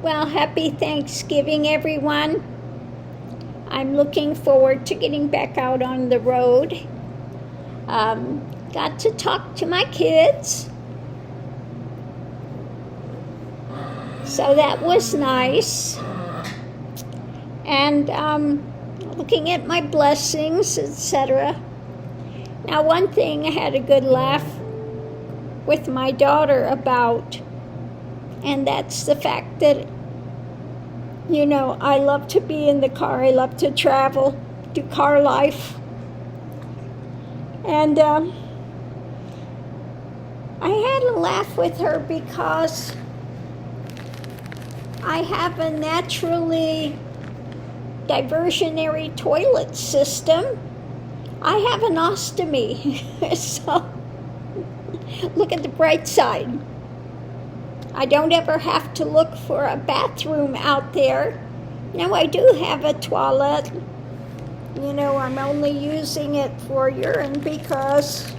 Well, happy Thanksgiving, everyone. I'm looking forward to getting back out on the road. Got to talk to my kids. So that was nice. And looking at my blessings, etc. Now, one thing I had a good laugh with my daughter about, and that's the fact that, I love to be in the car. I love to travel, do car life. And I had a laugh with her because I have a naturally diversionary toilet system. I have an ostomy. So look at the bright side. I don't ever have to look for a bathroom out there. Now, I do have a toilet. I'm only using it for urine because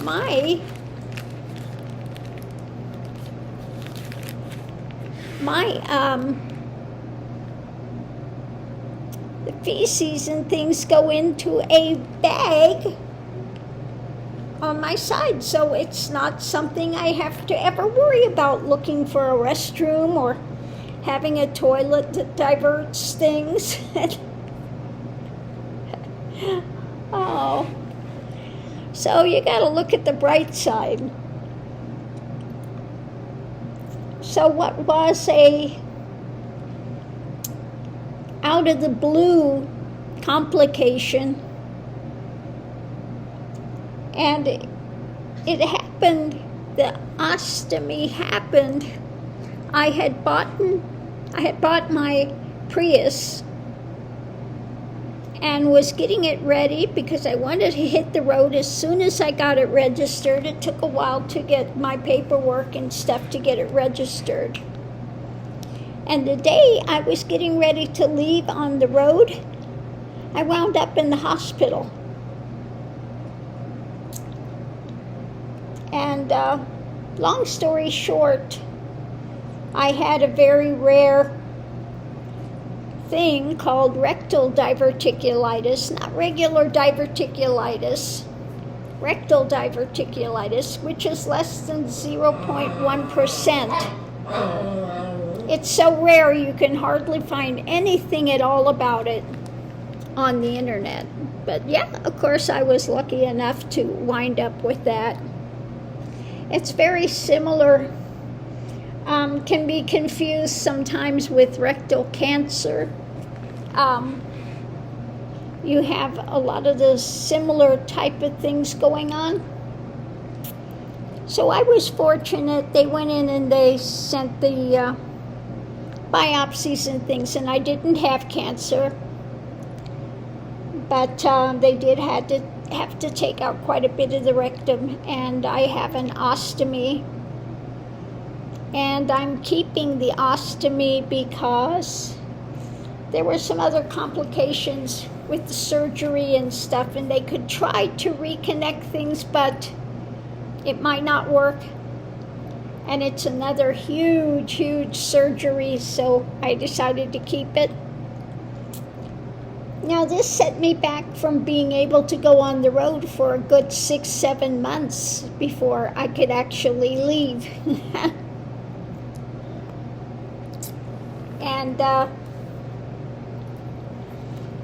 my the feces and things go into a bag on my side, so it's not something I have to ever worry about looking for a restroom or having a toilet that diverts things. Oh, so you got to look at the bright side. So what was a out of the blue complication, and it happened, the ostomy happened. I had bought my Prius and was getting it ready because I wanted to hit the road as soon as I got it registered. It took a while to get my paperwork and stuff to get it registered. And the day I was getting ready to leave on the road, I wound up in the hospital. And long story short, I had a very rare thing called rectal diverticulitis, not regular diverticulitis, rectal diverticulitis, which is less than 0.1%. It's so rare you can hardly find anything at all about it on the internet. But yeah, of course, I was lucky enough to wind up with that. It's very similar, can be confused sometimes with rectal cancer. You have a lot of the similar type of things going on. So I was fortunate. They went in and they sent the biopsies and things, and I didn't have cancer. But they did have to take out quite a bit of the rectum, and I have an ostomy. And I'm keeping the ostomy because there were some other complications with the surgery and stuff, and they could try to reconnect things, but it might not work. And it's another huge surgery, so I decided to keep it. Now, this set me back from being able to go on the road for a good 6-7 months before I could actually leave. And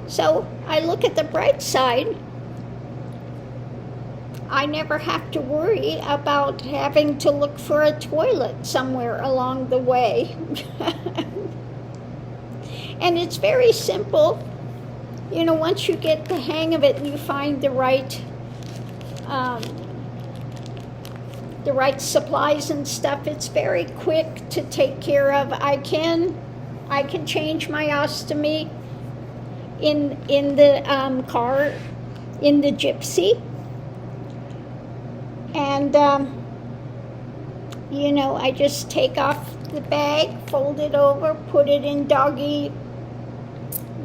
so I look at the bright side. I never have to worry about having to look for a toilet somewhere along the way. And it's very simple. Once you get the hang of it and you find the right supplies and stuff, it's very quick to take care of. I can change my ostomy in the car, in the Gypsy. And, I just take off the bag, fold it over, put it in doggy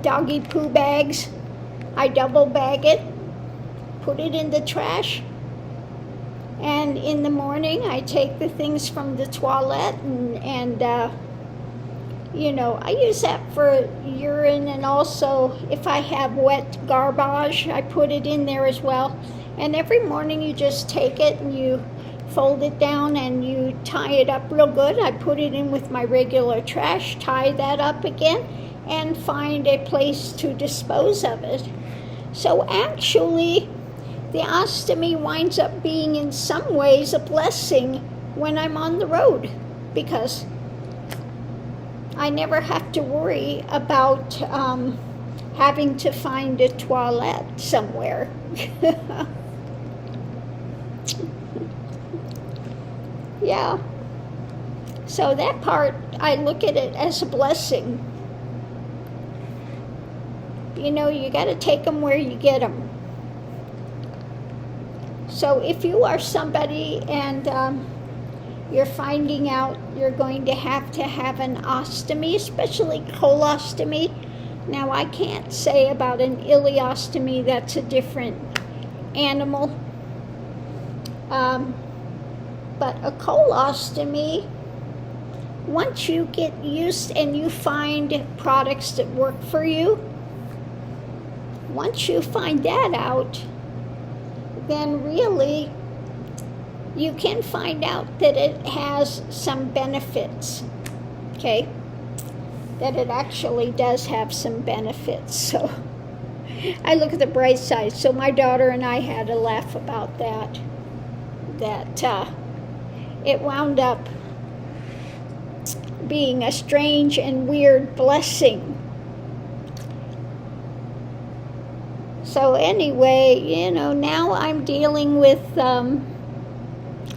poo bags. I double bag it, put it in the trash, and in the morning I take the things from the toilet and I use that for urine, and also if I have wet garbage, I put it in there as well. And every morning you just take it and you fold it down and you tie it up real good. I put it in with my regular trash, tie that up again, and find a place to dispose of it. So actually, the ostomy winds up being in some ways a blessing when I'm on the road, because I never have to worry about having to find a toilet somewhere. Yeah. So that part, I look at it as a blessing. You got to take them where you get them. So if you are somebody and you're finding out you're going to have an ostomy, especially colostomy. Now, I can't say about an ileostomy, that's a different animal. But a colostomy, once you get used and you find products that work for you, once you find that out, then really you can find out that it has some benefits, okay? That it actually does have some benefits. So I look at the bright side. So my daughter and I had a laugh about that. It wound up being a strange and weird blessing. So anyway, now I'm dealing with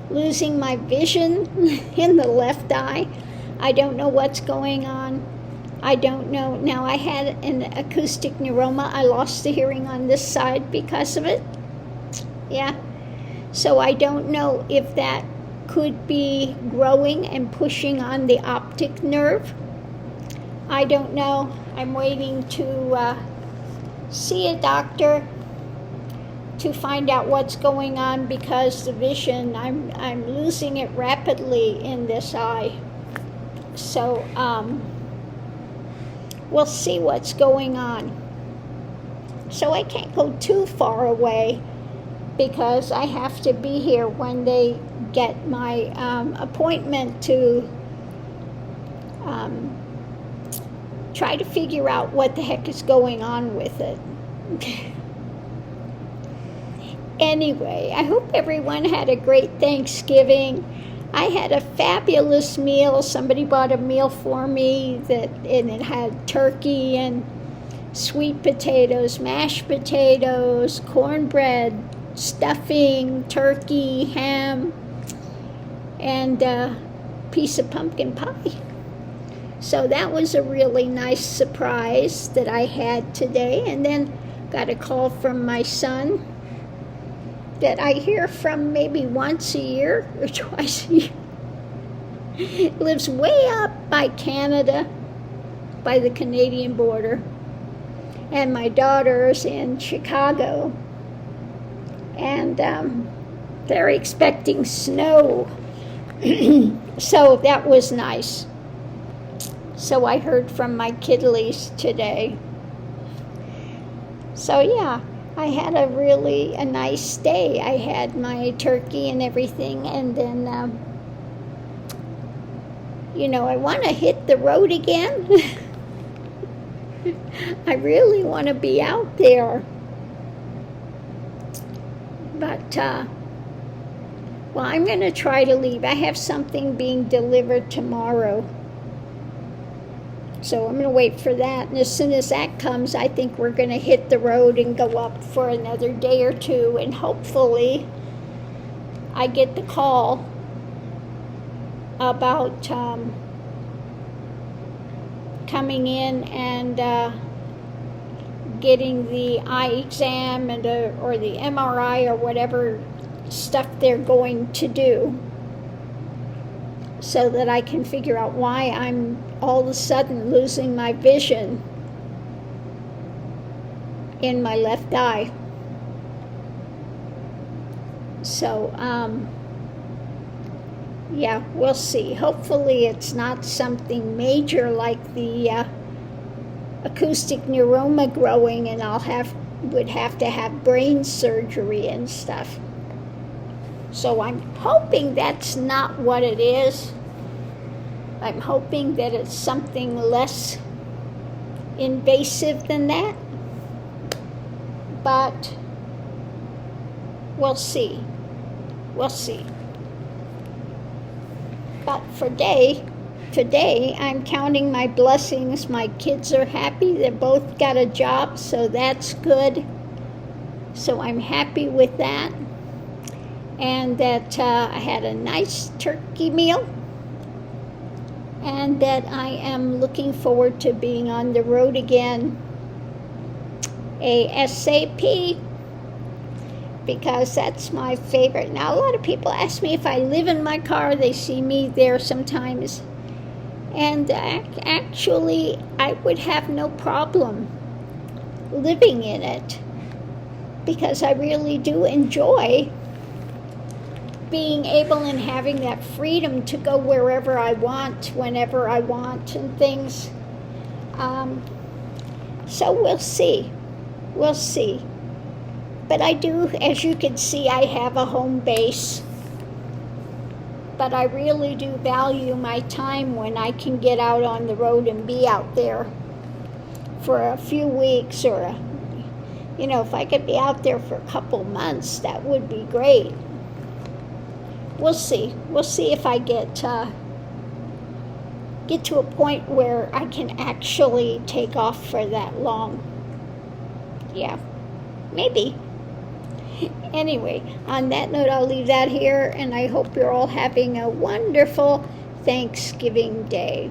losing my vision in the left eye. I don't know what's going on. I don't know. Now, I had an acoustic neuroma. I lost the hearing on this side because of it. Yeah. So I don't know if that could be growing and pushing on the optic nerve. I don't know. I'm waiting to see a doctor to find out what's going on, because the vision, I'm losing it rapidly in this eye. So we'll see what's going on. So I can't go too far away because I have to be here when they get my appointment to try to figure out what the heck is going on with it. Anyway, I hope everyone had a great Thanksgiving. I had a fabulous meal. Somebody bought a meal for me and it had turkey and sweet potatoes, mashed potatoes, cornbread, stuffing, turkey, ham, and a piece of pumpkin pie. So that was a really nice surprise that I had today. And then got a call from my son that I hear from maybe once a year or twice a year. He lives way up by Canada, by the Canadian border. And my daughter's in Chicago. And they're expecting snow. So that was nice. So I heard from my kiddies today. So yeah, I had a nice day. I had my turkey and everything, and then, I want to hit the road again. I really want to be out there. But, I'm going to try to leave. I have something being delivered tomorrow. So I'm going to wait for that. And as soon as that comes, I think we're going to hit the road and go up for another day or two. And hopefully I get the call about coming in and getting the eye exam and or the MRI or whatever stuff they're going to do, so that I can figure out why I'm all of a sudden losing my vision in my left eye. So Yeah, we'll see. Hopefully it's not something major like the acoustic neuroma growing, and would have to have brain surgery and stuff. So I'm hoping that's not what it is. I'm hoping that it's something less invasive than that. But we'll see. We'll see. But today I'm counting my blessings. My kids are happy. They both got a job, so that's good. So I'm happy with that. And that I had a nice turkey meal. And that I am looking forward to being on the road again ASAP, because that's my favorite. Now, a lot of people ask me if I live in my car. They see me there sometimes. And actually, I would have no problem living in it, because I really do enjoy being able and having that freedom to go wherever I want, whenever I want, and things. So we'll see. We'll see. But I do, as you can see, I have a home base. But I really do value my time when I can get out on the road and be out there for a few weeks, or, if I could be out there for a couple months, that would be great. We'll see. We'll see if I get to a point where I can actually take off for that long. Yeah, maybe. Anyway, on that note, I'll leave that here, and I hope you're all having a wonderful Thanksgiving Day.